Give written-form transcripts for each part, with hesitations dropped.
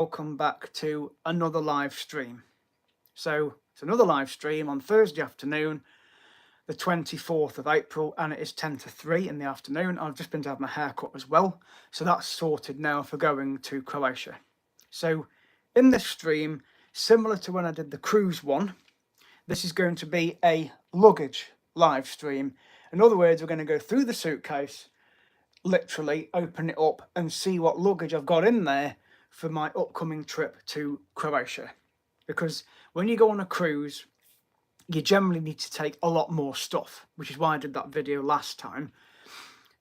Welcome back to another live stream. So it's another live stream on Thursday afternoon, the 24th of April, and it is 10 to 3 in the afternoon. I've just been to have my hair cut as well, so that's sorted now for going to Croatia. So in this stream, similar to when I did the cruise one, this is going to be a luggage live stream. In other words, we're going to go through the suitcase, literally open it up and see what luggage I've got in there for my upcoming trip to Croatia. Because when you go on a cruise, you generally need to take a lot more stuff, which is why I did that video last time,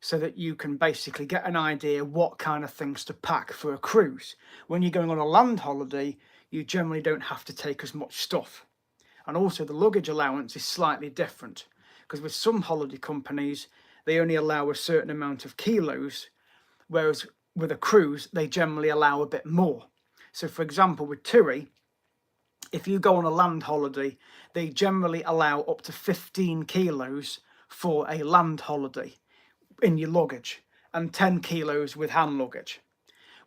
so that you can basically get an idea what kind of things to pack for a cruise. When you're going on a land holiday, you generally don't have to take as much stuff. And also the luggage allowance is slightly different, because with some holiday companies, they only allow a certain amount of kilos, whereas with a cruise, they generally allow a bit more. So for example, with TUI, if you go on a land holiday, they generally allow up to 15 kilos for a land holiday in your luggage and 10 kilos with hand luggage.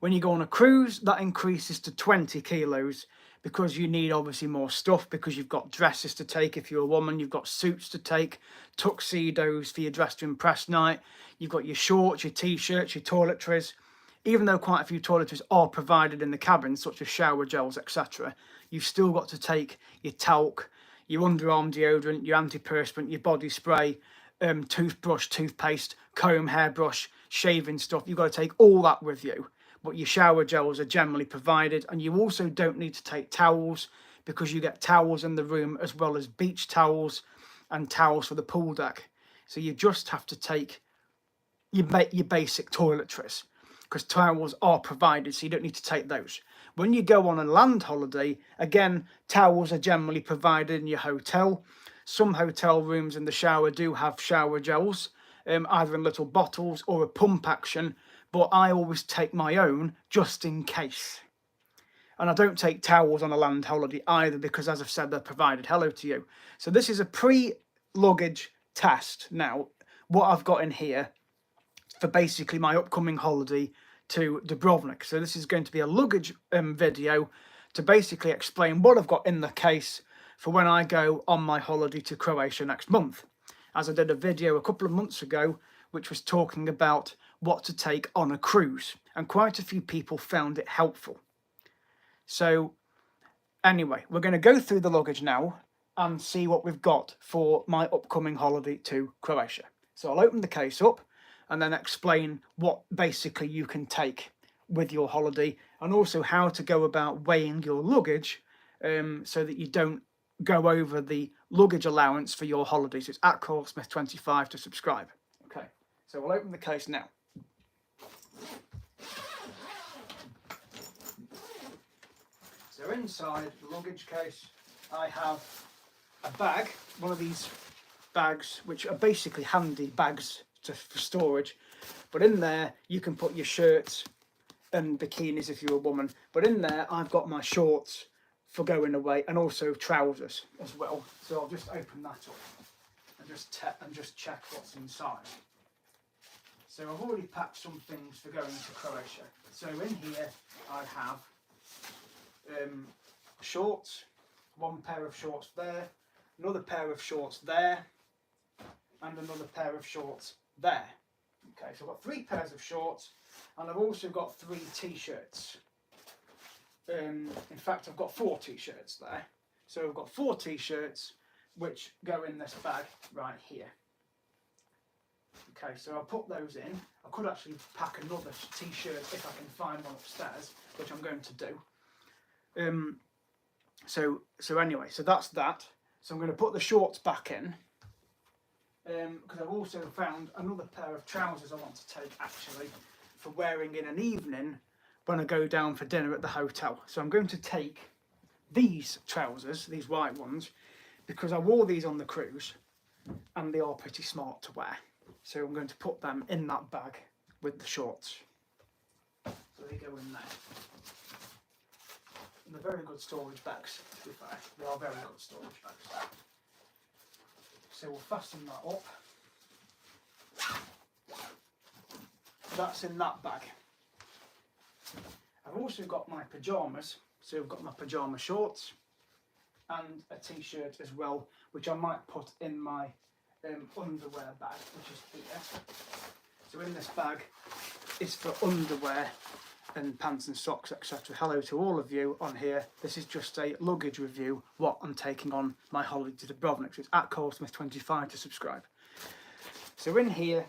When you go on a cruise, that increases to 20 kilos because you need obviously more stuff, because you've got dresses to take if you're a woman, you've got suits to take, tuxedos for your dress to impress night, you've got your shorts, your t-shirts, your toiletries. Even though quite a few toiletries are provided in the cabin, such as shower gels, etc., you've still got to take your talc, your underarm deodorant, your antiperspirant, your body spray, toothbrush, toothpaste, comb, hairbrush, shaving stuff. You've got to take all that with you. But your shower gels are generally provided, and you also don't need to take towels, because you get towels in the room as well as beach towels and towels for the pool deck. So you just have to take your basic toiletries, because towels are provided, so you don't need to take those. When you go on a land holiday, again, towels are generally provided in your hotel. Some hotel rooms in the shower do have shower gels, either in little bottles or a pump action, but I always take my own just in case. And I don't take towels on a land holiday either, because as I've said, they're provided. Hello to you. So this is a pre-luggage test now, what I've got in here for basically my upcoming holiday to Dubrovnik. So this is going to be a luggage video to basically explain what I've got in the case for when I go on my holiday to Croatia next month. As I did a video a couple of months ago, which was talking about what to take on a cruise, and quite a few people found it helpful. So anyway, we're going to go through the luggage now and see what we've got for my upcoming holiday to Croatia. So I'll open the case up and then explain what basically you can take with your holiday, and also how to go about weighing your luggage so that you don't go over the luggage allowance for your holidays. It's at CorlSmith25 to subscribe. Okay, so we'll open the case now. So inside the luggage case, I have a bag, one of these bags, which are basically handy bags for storage, but in there you can put your shirts and bikinis if you're a woman, but in there I've got my shorts for going away, and also trousers as well. So I'll just open that up and just check what's inside. So I've already packed some things for going to Croatia. So in here I have shorts, one pair of shorts there, another pair of shorts there, and another pair of shorts there. Okay, so I've got 3 pairs of shorts, and I've also got 3 t-shirts. In fact, I've got 4 t-shirts there. So I've got 4 t-shirts which go in this bag right here. Okay, so I'll put those in. I could actually pack another t-shirt if I can find one upstairs, which I'm going to do. So anyway, so that's that. So I'm going to put the shorts back in, because I've also found another pair of trousers I want to take, actually, for wearing in an evening when I go down for dinner at the hotel. So I'm going to take these trousers, these white ones, because I wore these on the cruise and they are pretty smart to wear. So I'm going to put them in that bag with the shorts. So they go in there. And they're very good storage bags, to be fair. They are very good storage bags. So we'll fasten that up. That's in that bag. I've also got my pyjamas, so I've got my pyjama shorts and a t-shirt as well, which I might put in my underwear bag, which is here. So in this bag is for underwear and pants and socks, etc. Hello to all of you on here. This is just a luggage review, what I'm taking on my holiday to Dubrovnik. So it's at ColeSmith25 to subscribe. So in here,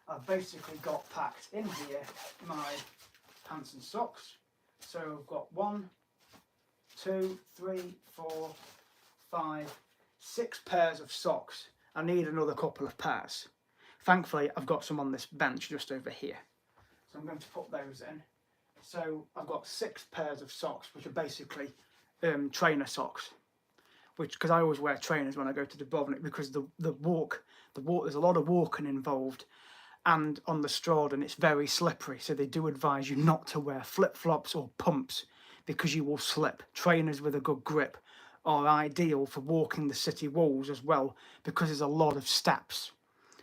I've basically got packed in here my pants and socks. So I've got 1, 2, 3, 4, 5, 6 pairs of socks. I need another couple of pairs. Thankfully, I've got some on this bench just over here. So I'm going to put those in. So I've got 6 pairs of socks, which are basically trainer socks. Because I always wear trainers when I go to Dubrovnik, because the walk, there's a lot of walking involved. And on the Straden, it's very slippery. So they do advise you not to wear flip-flops or pumps because you will slip. Trainers with a good grip are ideal for walking the city walls as well, because there's a lot of steps.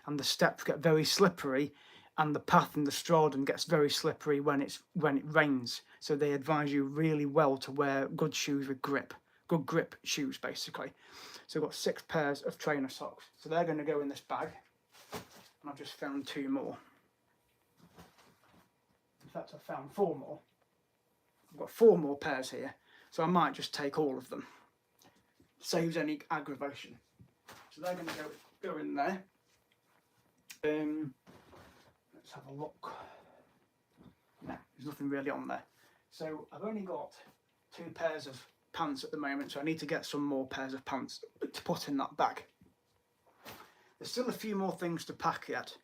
And the steps get very slippery, and the path in the Straden gets very slippery when it rains. So they advise you really well to wear good shoes with grip, good grip shoes basically. So I've got 6 pairs of trainer socks. So they're going to go in this bag, and I've just found 2 more. In fact, I've found 4 more. I've got 4 more pairs here, so I might just take all of them. Saves any aggravation. So they're going to go in there. Let's have a look. No, there's nothing really on there. So I've only got 2 pairs of pants at the moment, so I need to get some more pairs of pants to put in that bag. There's still a few more things to pack yet.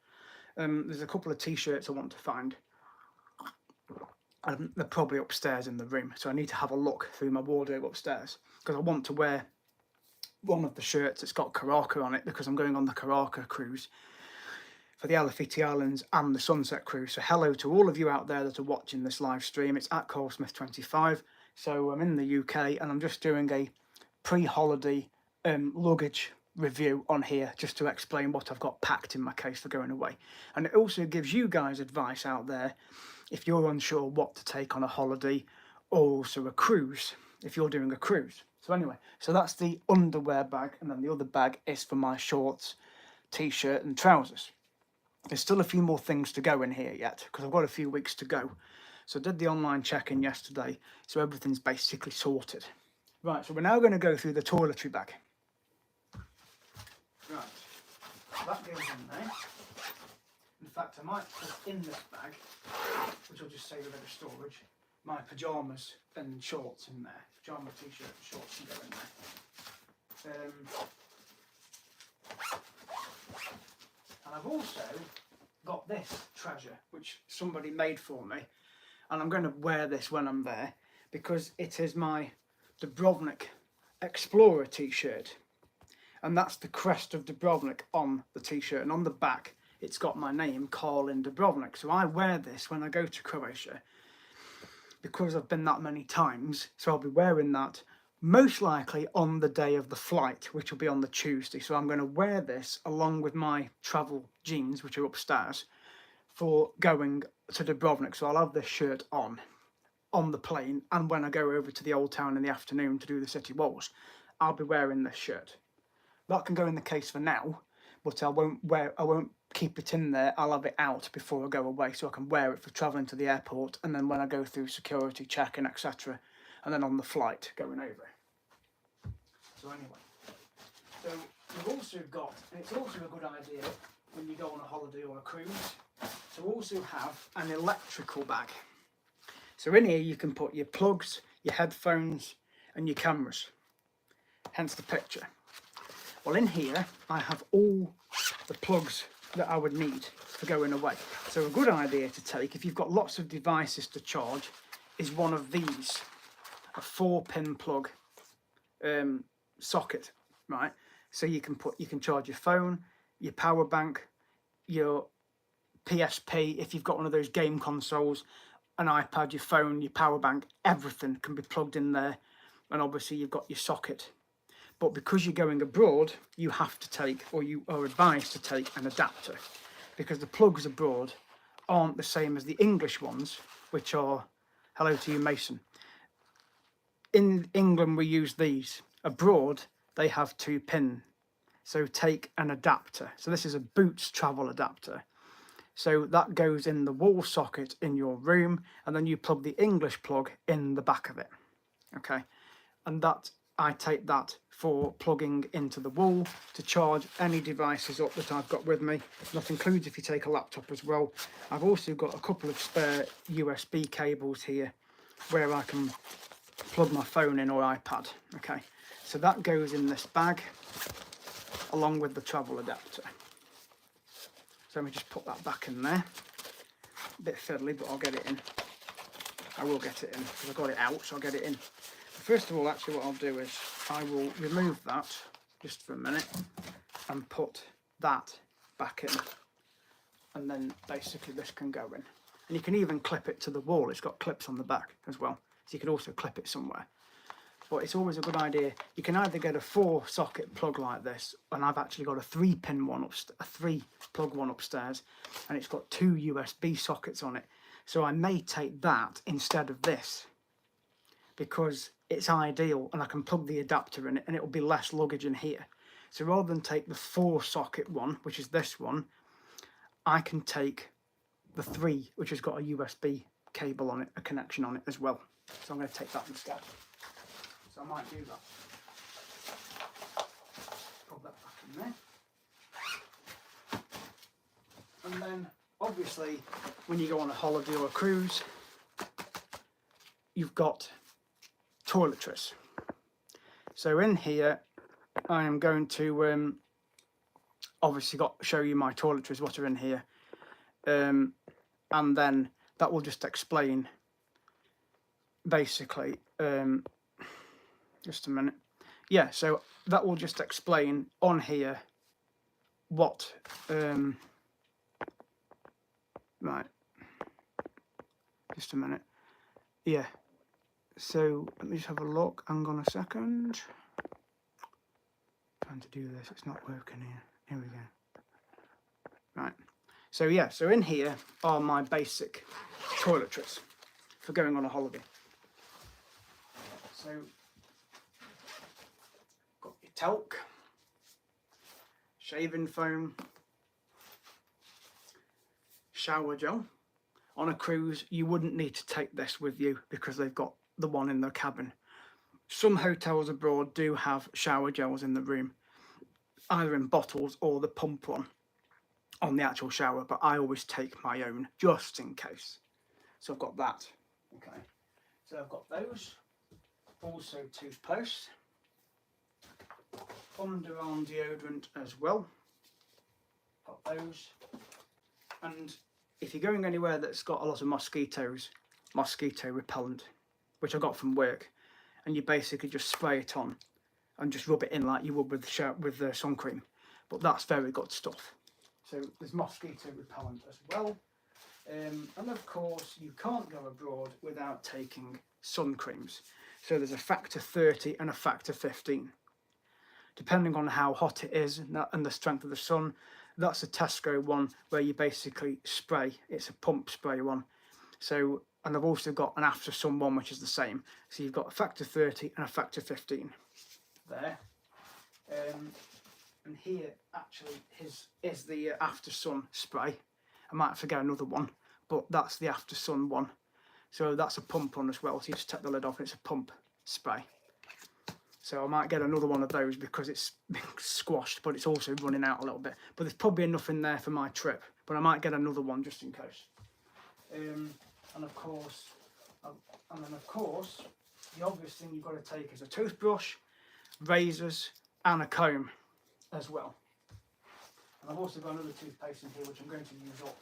There's a couple of t-shirts I want to find. They're probably upstairs in the room, so I need to have a look through my wardrobe upstairs, because I want to wear one of the shirts that's got Karaka on it, because I'm going on the Karaka cruise for the Alafiti Islands and the Sunset Cruise. So hello to all of you out there that are watching this live stream. It's at ColeSmith25. So I'm in the UK and I'm just doing a pre-holiday luggage review on here, just to explain what I've got packed in my case for going away. And it also gives you guys advice out there if you're unsure what to take on a holiday, or also a cruise, if you're doing a cruise. So anyway, so that's the underwear bag, and then the other bag is for my shorts, t-shirt and trousers. There's still a few more things to go in here yet, because I've got a few weeks to go. So I did the online check-in yesterday, so everything's basically sorted. Right, so we're now going to go through the toiletry bag. Right, that goes in there. In fact, I might put in this bag, which I'll just save a bit of storage, my pyjamas and shorts in there. Pyjama t-shirt and shorts can go in there. And I've also got this treasure, which somebody made for me. And I'm going to wear this when I'm there, because it is my Dubrovnik Explorer t-shirt. And that's the crest of Dubrovnik on the t-shirt. And on the back, it's got my name, Carl in Dubrovnik. So I wear this when I go to Croatia, because I've been that many times. So I'll be wearing that most likely on the day of the flight, which will be on the Tuesday. So I'm going to wear this along with my travel jeans, which are upstairs, for going to Dubrovnik. So I'll have this shirt on the plane, and when I go over to the old town in the afternoon to do the city walls, I'll be wearing this shirt. That can go in the case for now, but I won't keep it in there. I'll have it out before I go away, so I can wear it for travelling to the airport, and then when I go through security check-in, etc., and then on the flight going over. So anyway, so you've also got, and it's also a good idea when you go on a holiday or a cruise, to also have an electrical bag. So in here you can put your plugs, your headphones and your cameras, hence the picture. Well, in here I have all the plugs that I would need for going away. So a good idea to take, if you've got lots of devices to charge, is one of these, a 4-pin plug socket, right? So you can charge your phone, your power bank, your PSP, if you've got one of those game consoles, an iPad, your phone, your power bank, everything can be plugged in there. And obviously you've got your socket. But because you're going abroad, you have to take, or you are advised to take, an adapter, because the plugs abroad aren't the same as the English ones, which are hello to you, Mason. In England, we use these. Abroad, they have 2 pin. So take an adapter. So this is a Boots travel adapter. So that goes in the wall socket in your room, and then you plug the English plug in the back of it. Okay, and that I take that for plugging into the wall to charge any devices up that I've got with me. That includes if you take a laptop as well. I've also got a couple of spare USB cables here where I can plug my phone in or iPad. Okay, so that goes in this bag along with the travel adapter. So let me just put that back in there. A bit fiddly, but I'll get it in. I will get it in because I've got it out, so I'll get it in. First of all, actually what I'll do is I will remove that just for a minute and put that back in, and then basically this can go in. And you can even clip it to the wall. It's got clips on the back as well, so you can also clip it somewhere. But it's always a good idea. You can either get a 4-socket plug like this, and I've actually got a 3-pin one, a 3-plug one upstairs, and it's got 2 USB sockets on it. So I may take that instead of this because it's ideal, and I can plug the adapter in it, and it will be less luggage in here. So rather than take the 4-socket one, which is this one, I can take the 3, which has got a USB cable on it, a connection on it as well. So I'm going to take that instead. So I might do that. Put that back in there. And then, obviously, when you go on a holiday or a cruise, you've got toiletries. So in here, I am going to obviously show you my toiletries, what are in here. And then that will just explain, basically, just a minute. Yeah, so that will just explain on here what, right, just a minute. Yeah, so let me just have a look. Hang on a second. Trying to do this, it's not working here. Here we go. Right, so yeah, so in here are my basic toiletries for going on a holiday. So, got your talc, shaving foam, shower gel. On a cruise, you wouldn't need to take this with you because they've got the one in the cabin. Some hotels abroad do have shower gels in the room, either in bottles or the pump one on the actual shower, but I always take my own just in case. So I've got that. Okay, so I've got those. Also toothpaste, underarm deodorant as well. Got those. And if you're going anywhere that's got a lot of mosquitoes, mosquito repellent, which I got from work, and you basically just spray it on and just rub it in like you would with the sun cream. But that's very good stuff. So there's mosquito repellent as well. And of course, you can't go abroad without taking sun creams. So there's a factor 30 and a factor 15. Depending on how hot it is and the strength of the sun, that's a Tesco one where you basically spray. It's a pump spray one. So, and I've also got an after sun one, which is the same. So you've got a factor 30 and a factor 15 there. And here actually is the after sun spray. I might forget another one, but that's the after sun one. So that's a pump one as well. So you just take the lid off and it's a pump spray. So I might get another one of those because it's been squashed, but it's also running out a little bit. But there's probably enough in there for my trip. But I might get another one just in case. And of course, the obvious thing you've got to take is a toothbrush, razors, and a comb as well. And I've also got another toothpaste in here which I'm going to use up.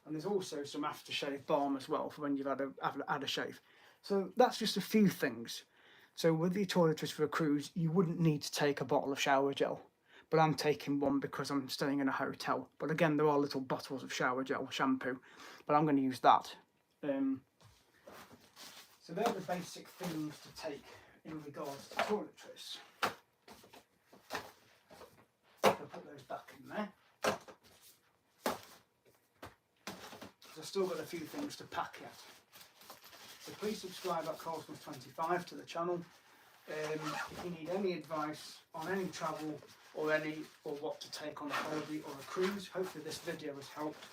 And there's also some aftershave balm as well for when you've had a shave. So that's just a few things. So with the toiletries for a cruise, you wouldn't need to take a bottle of shower gel. But I'm taking one because I'm staying in a hotel. But again, there are little bottles of shower gel, shampoo. But I'm going to use that. So they're the basic things to take in regards to toiletries. I'll put those back in there. I've still got a few things to pack yet. So please subscribe at Cosmos25 to the channel. If you need any advice on any travel or what to take on a holiday or a cruise, hopefully this video has helped.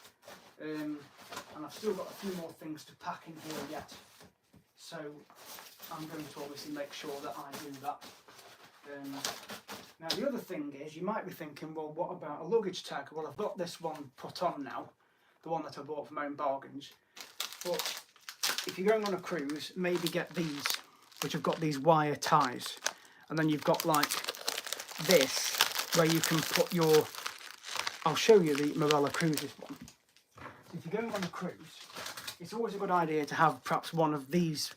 And I've still got a few more things to pack in here yet, so I'm going to obviously make sure that I do that. Now the other thing is, you might be thinking, well, what about a luggage tag? Well, I've got this one put on now, the one that I bought from Own Bargains, but if you're going on a cruise, maybe get these, which have got these wire ties, and then you've got like this where you can put your, I'll show you the Morella Cruises one. So if you're going on a cruise, it's always a good idea to have perhaps one of these,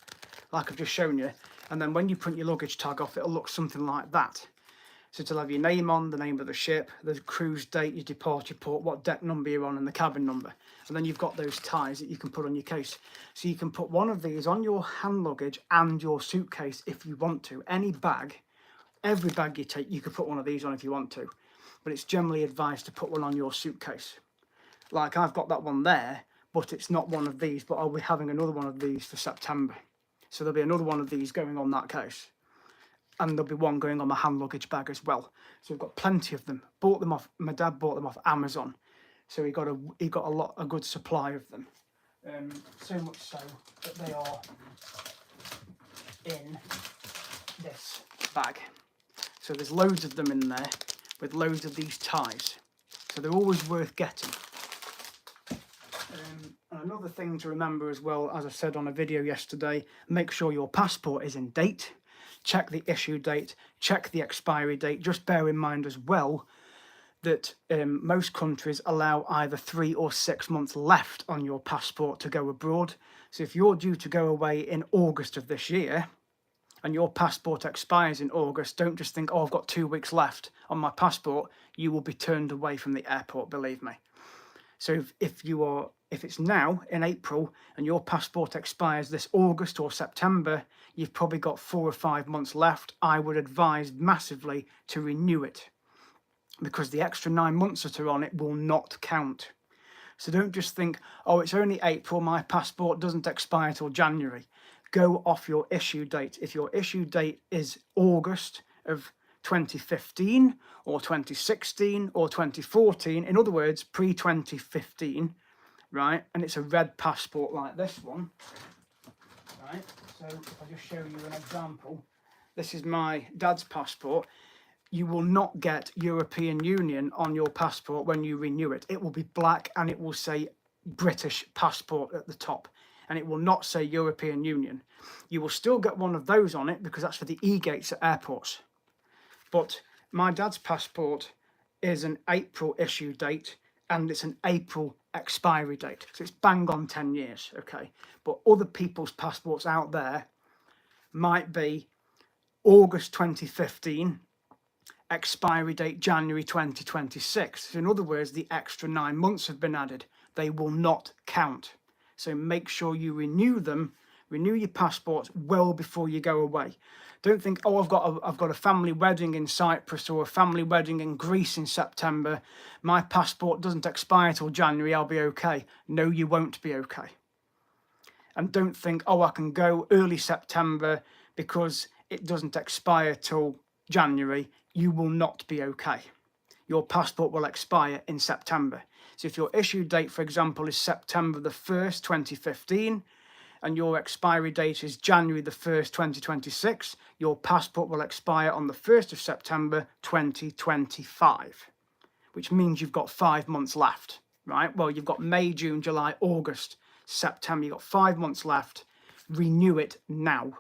like I've just shown you, and then when you print your luggage tag off, it'll look something like that. So it'll have your name on, the name of the ship, the cruise date, your departure port, what deck number you're on, and the cabin number. And then you've got those ties that you can put on your case. So you can put one of these on your hand luggage and your suitcase if you want to. Any bag, every bag you take, you could put one of these on if you want to. But it's generally advised to put one on your suitcase. Like I've got that one there, but it's not one of these, but I'll be having another one of these for September. So there'll be another one of these going on that case. And there'll be one going on my hand luggage bag as well. So we've got plenty of them. Bought them off, my dad bought them off Amazon. So he got a good supply of them. So much so that they are in this bag. So there's loads of them in there with loads of these ties. So they're always worth getting. And another thing to remember as well, as I said on a video yesterday, make sure your passport is in date. Check the issue date, check the expiry date. Just bear in mind as well that most countries allow either 3 or 6 months left on your passport to go abroad. So if you're due to go away in August of this year and your passport expires in August, don't just think, oh, I've got 2 weeks left on my passport. You will be turned away from the airport, believe me. So if it's now in April and your passport expires this August or September, you've probably got 4 or 5 months left. I would advise massively to renew it, because the extra 9 months that are on it will not count. So don't just think, oh, it's only April, my passport doesn't expire till January. Go off your issue date. If your issue date is August of 2015 or 2016 or 2014, in other words, pre-2015, right, and it's a red passport like this one, right, so if I just show you an example, this is my dad's passport. You will not get European Union on your passport when you renew it. It will be black and it will say British passport at the top, and it will not say European Union. You will still get one of those on it because that's for the e-gates at airports. But my dad's passport is an April issue date and it's an April expiry date. So it's bang on 10 years, okay? But other people's passports out there might be August 2015, expiry date January 2026. So in other words, the extra 9 months have been added. They will not count. So make sure you renew them, renew your passports well before you go away. Don't think, oh, I've got a family wedding in Cyprus or a family wedding in Greece in September. My passport doesn't expire till January, I'll be okay. No, you won't be okay. And don't think, oh, I can go early September because it doesn't expire till January. You will not be okay. Your passport will expire in September. So if your issue date, for example, is September the 1st, 2015, and your expiry date is January the 1st, 2026, your passport will expire on the 1st of September, 2025, which means you've got 5 months left, right? Well, you've got May, June, July, August, September. You've got 5 months left. Renew it now.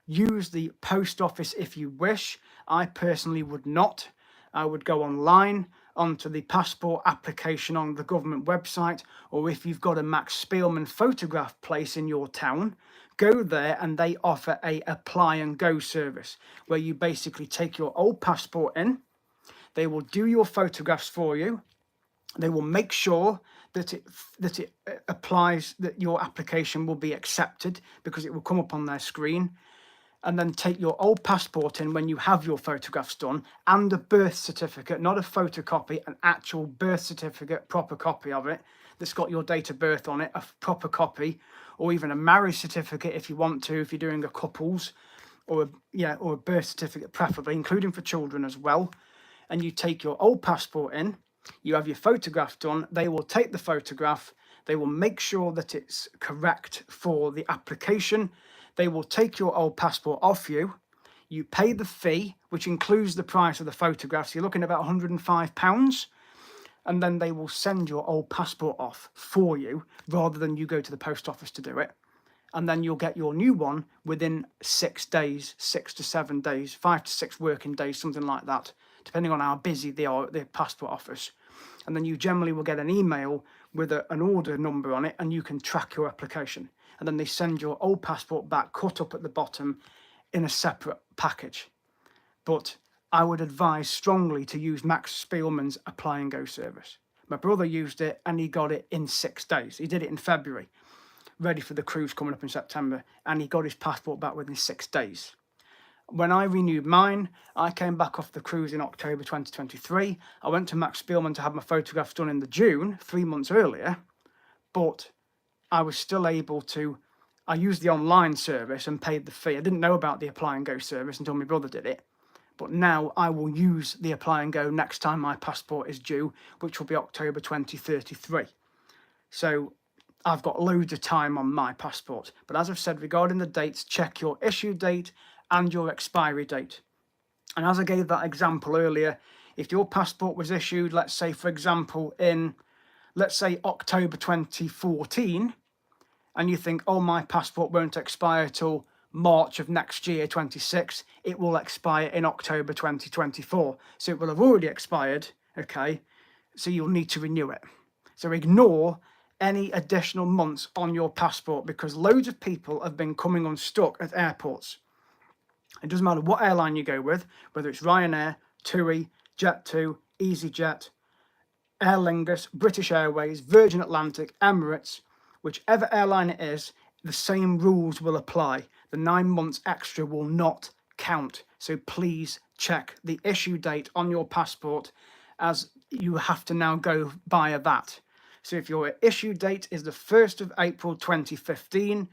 Use the post office if you wish. I personally would not. I would go online onto the passport application on the government website, or if you've got a Max Spielman photograph place in your town, go there and they offer a apply and go service where you basically take your old passport in, they will do your photographs for you, they will make sure that it applies, that your application will be accepted because it will come up on their screen, and then take your old passport in when you have your photographs done, and a birth certificate, not a photocopy, an actual birth certificate, proper copy of it. that's got your date of birth on it, a proper copy, or even a marriage certificate if you want to, if you're doing a couples, or a birth certificate preferably, including for children as well. And you take your old passport in, you have your photograph done, they will take the photograph, they will make sure that it's correct for the application, they will take your old passport off you, you pay the fee, which includes the price of the photograph, so you're looking at about £105, and then they will send your old passport off for you, rather than you go to the post office to do it. And then you'll get your new one within 6 days, 6 to 7 days, 5 to 6 working days, something like that, depending on how busy they are at the passport office. And then you generally will get an email with an order number on it, and you can track your application. And then they send your old passport back, cut up at the bottom, in a separate package. But I would advise strongly to use Max Spielman's Apply and Go service. My brother used it and he got it in 6 days. He did it in February, ready for the cruise coming up in September, and he got his passport back within 6 days. When I renewed mine, I came back off the cruise in October 2023. I went to Max Spielman to have my photographs done in the June, 3 months earlier, but I was still able to, I used the online service and paid the fee. I didn't know about the Apply and Go service until my brother did it. But now I will use the Apply and Go next time my passport is due, which will be October 2033. So I've got loads of time on my passport. But as I've said, regarding the dates, check your issue date and your expiry date. And as I gave that example earlier, if your passport was issued, let's say, for example, in, let's say, October 2014, and you think, oh, my passport won't expire till March of next year, 26, it will expire in October 2024. So it will have already expired, okay? So you'll need to renew it. So ignore any additional months on your passport, because loads of people have been coming unstuck at airports. It doesn't matter what airline you go with, whether it's Ryanair, TUI, Jet2, EasyJet, Aer Lingus, British Airways, Virgin Atlantic, Emirates, whichever airline it is, the same rules will apply. The 9 months extra will not count. So please check the issue date on your passport, as you have to now go via that. So if your issue date is the 1st of April 2015,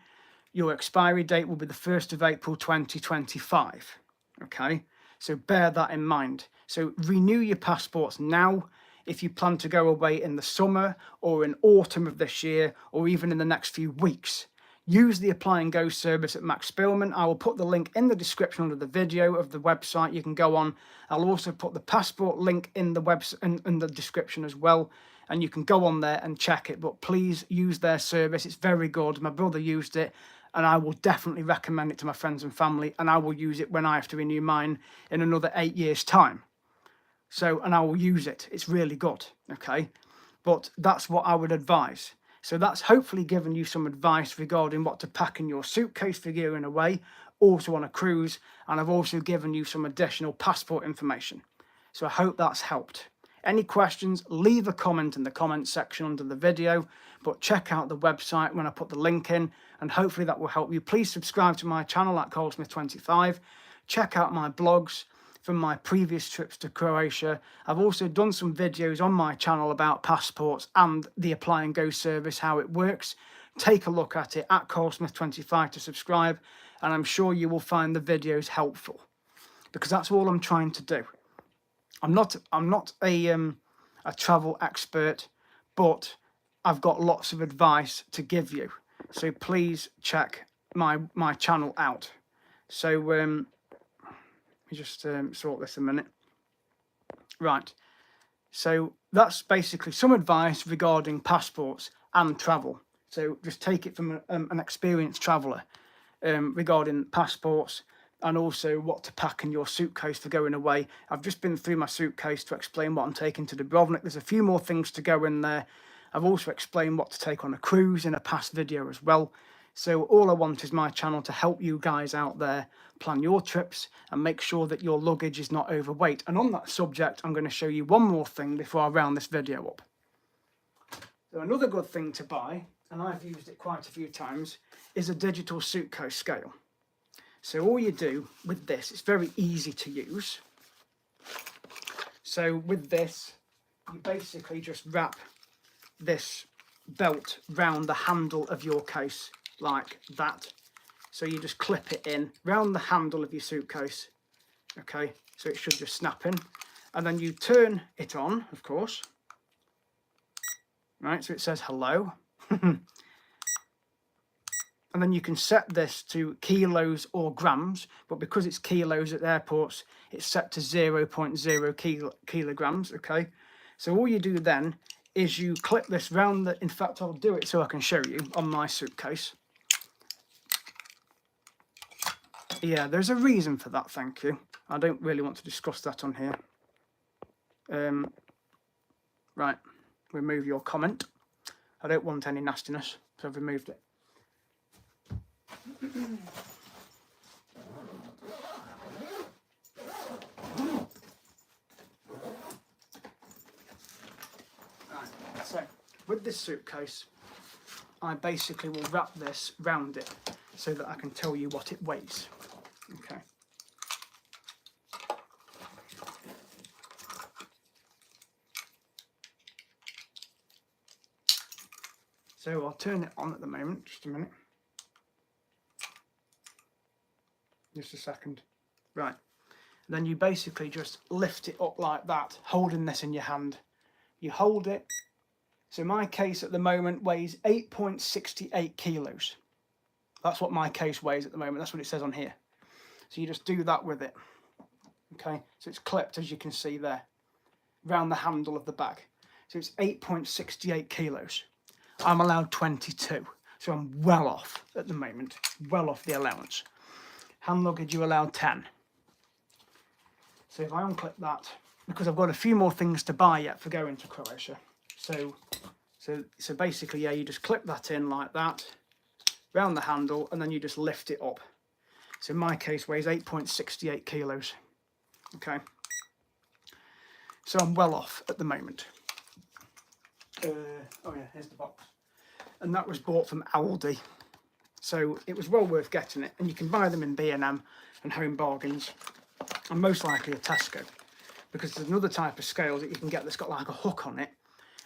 your expiry date will be the 1st of April 2025. Okay, so bear that in mind. So renew your passports now if you plan to go away in the summer or in autumn of this year, or even in the next few weeks. Use the Apply and Go service at Max Spielman. I will put the link in the description under the video of the website you can go on. I'll also put the passport link in the in the description as well, and you can go on there and check it. But please use their service. It's very good. My brother used it, and I will definitely recommend it to my friends and family, and I will use it when I have to renew mine in another 8 years' time. So, and I will use it. It's really good, okay? But that's what I would advise. So that's hopefully given you some advice regarding what to pack in your suitcase for going away, also on a cruise, and I've also given you some additional passport information. So I hope that's helped. Any questions, leave a comment in the comment section under the video, but check out the website when I put the link in, and hopefully that will help you. Please subscribe to my channel at Colesmith25. Check out my blogs from my previous trips to Croatia. I've also done some videos on my channel about passports and the Apply and Go service, how it works. Take a look at it at Colesmith25 to subscribe, and I'm sure you will find the videos helpful, because that's all I'm trying to do. I'm not a travel expert, but I've got lots of advice to give you. So please check my channel out. So let me just sort this a minute. Right. So that's basically some advice regarding passports and travel. So just take it from an experienced traveller regarding passports, and also what to pack in your suitcase for going away. I've just been through my suitcase to explain what I'm taking to Dubrovnik. There's a few more things to go in there. I've also explained what to take on a cruise in a past video as well. So all I want is my channel to help you guys out there plan your trips and make sure that your luggage is not overweight. And on that subject, I'm going to show you one more thing before I round this video up. So another good thing to buy, and I've used it quite a few times, is a digital suitcase scale. So all you do with this, it's very easy to use. So with this, you basically just wrap this belt round the handle of your case like that. So you just clip it in round the handle of your suitcase. Okay, so it should just snap in. And then you turn it on, of course. Right, so it says hello. And then you can set this to kilos or grams, but because it's kilos at airports, it's set to 0.0 kilograms, okay? So all you do then is you clip this round the, in fact, I'll do it so I can show you on my suitcase. Yeah, there's a reason for that, thank you. I don't really want to discuss that on here. Right, remove your comment. I don't want any nastiness, so I've removed it. Right, so with this suitcase, I basically will wrap this round it so that I can tell you what it weighs. Okay. So I'll turn it on at the moment, just a minute. Just a second. Right. Then you basically just lift it up like that, holding this in your hand. You hold it. So my case at the moment weighs 8.68 kilos. That's what my case weighs at the moment. That's what it says on here. So you just do that with it. Okay, so it's clipped, as you can see there, round the handle of the bag. So it's 8.68 kilos. I'm allowed 22, so I'm well off at the moment, well off the allowance. Hand luggage, you're allowed 10. So if I unclip that, because I've got a few more things to buy yet for going to Croatia. So basically, yeah, you just clip that in like that, round the handle, and then you just lift it up. So my case weighs 8.68 kilos. Okay. So I'm well off at the moment. Oh yeah, here's the box. And that was bought from Aldi. So it was well worth getting it. And you can buy them in B&M and Home Bargains. And most likely a Tesco. Because there's another type of scales that you can get that's got like a hook on it.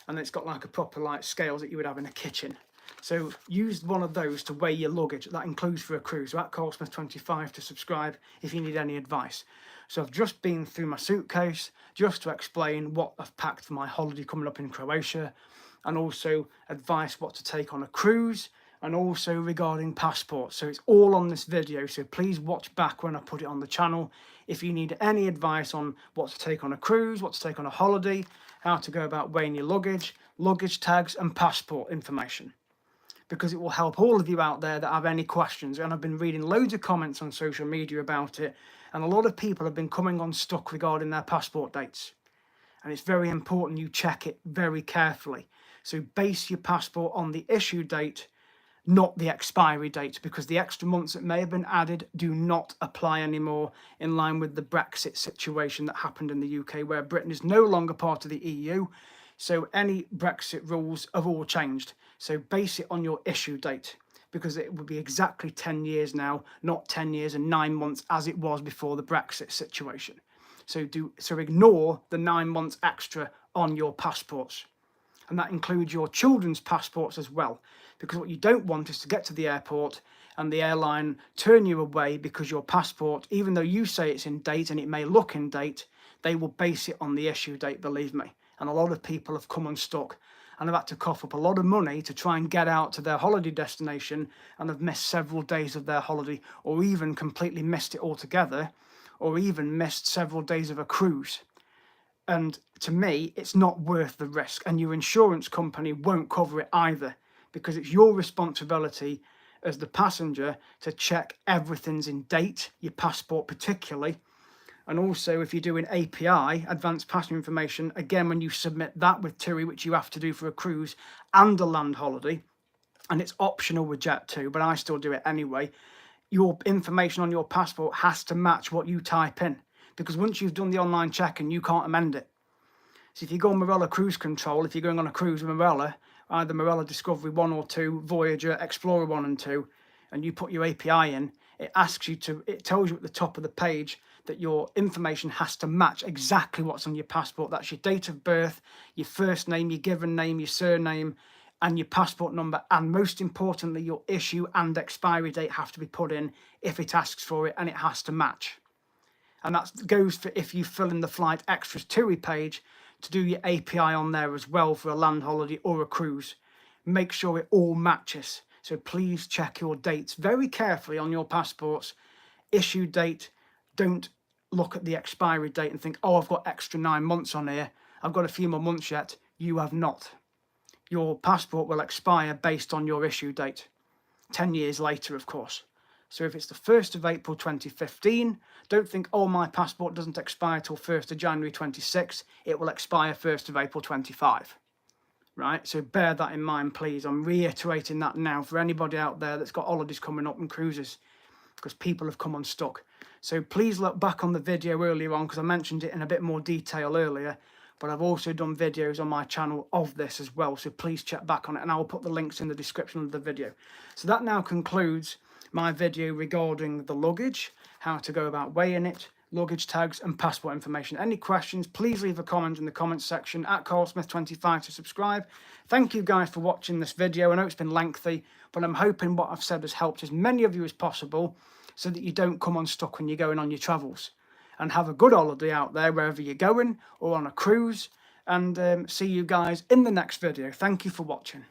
And it's got like a proper like scales that you would have in a kitchen. So use one of those to weigh your luggage. That includes for a cruise. So that costs me 25 to subscribe if you need any advice. So I've just been through my suitcase just to explain what I've packed for my holiday coming up in Croatia, and also advice what to take on a cruise, and also regarding passports. So it's all on this video, so please watch back when I put it on the channel if you need any advice on what to take on a cruise, what to take on a holiday, how to go about weighing your luggage, luggage tags and passport information. Because it will help all of you out there that have any questions. And I've been reading loads of comments on social media about it, and a lot of people have been coming unstuck regarding their passport dates. And it's very important you check it very carefully. So base your passport on the issue date, not the expiry date, because the extra months that may have been added do not apply anymore, in line with the Brexit situation that happened in the UK, where Britain is no longer part of the EU. So any Brexit rules have all changed. So base it on your issue date, because it will be exactly 10 years now, not 10 years and 9 months as it was before the Brexit situation. So ignore the 9 months extra on your passports. And that includes your children's passports as well. Because what you don't want is to get to the airport and the airline turn you away because your passport, even though you say it's in date and it may look in date, they will base it on the issue date, believe me. And a lot of people have come unstuck and have had to cough up a lot of money to try and get out to their holiday destination, and have missed several days of their holiday, or even completely missed it altogether, or even missed several days of a cruise. And to me, it's not worth the risk, and your insurance company won't cover it either, because it's your responsibility as the passenger to check everything's in date, your passport particularly. And also, if you're doing API, Advanced Passenger Information, again, when you submit that with TUI, which you have to do for a cruise and a land holiday, and it's optional with Jet2, but I still do it anyway, your information on your passport has to match what you type in. Because once you've done the online check-in, you can't amend it. So if you go on Marella Cruise Control, if you're going on a cruise with Marella, either Marella Discovery 1 or 2, Voyager, Explorer 1 and 2, and you put your API in, it asks you to, it tells you at the top of the page that your information has to match exactly what's on your passport. That's your date of birth, your first name, your given name, your surname, and your passport number, and most importantly, your issue and expiry date have to be put in if it asks for it, and it has to match. And that goes for if you fill in the flight extras TUI page to do your API on there as well for a land holiday or a cruise. Make sure it all matches. So please check your dates very carefully on your passports. Issue date, don't look at the expiry date and think, oh, I've got extra 9 months on here, I've got a few more months yet. You have not. Your passport will expire based on your issue date, 10 years later, of course. So if it's the 1st of April 2015, don't think, oh, my passport doesn't expire till 1st of January 26. It will expire 1st of April 25. Right? So bear that in mind, please. I'm reiterating that now for anybody out there that's got holidays coming up and cruises, because people have come unstuck. So please look back on the video earlier on, because I mentioned it in a bit more detail earlier, but I've also done videos on my channel of this as well, so please check back on it, and I will put the links in the description of the video. So that now concludes my video regarding the luggage, how to go about weighing it, luggage tags and passport information. Any questions, please leave a comment in the comments section, at CarlSmith25 to subscribe. Thank you guys for watching this video. I know it's been lengthy, but I'm hoping what I've said has helped as many of you as possible so that you don't come unstuck when you're going on your travels. And have a good holiday out there wherever you're going or on a cruise, and see you guys in the next video. Thank you for watching.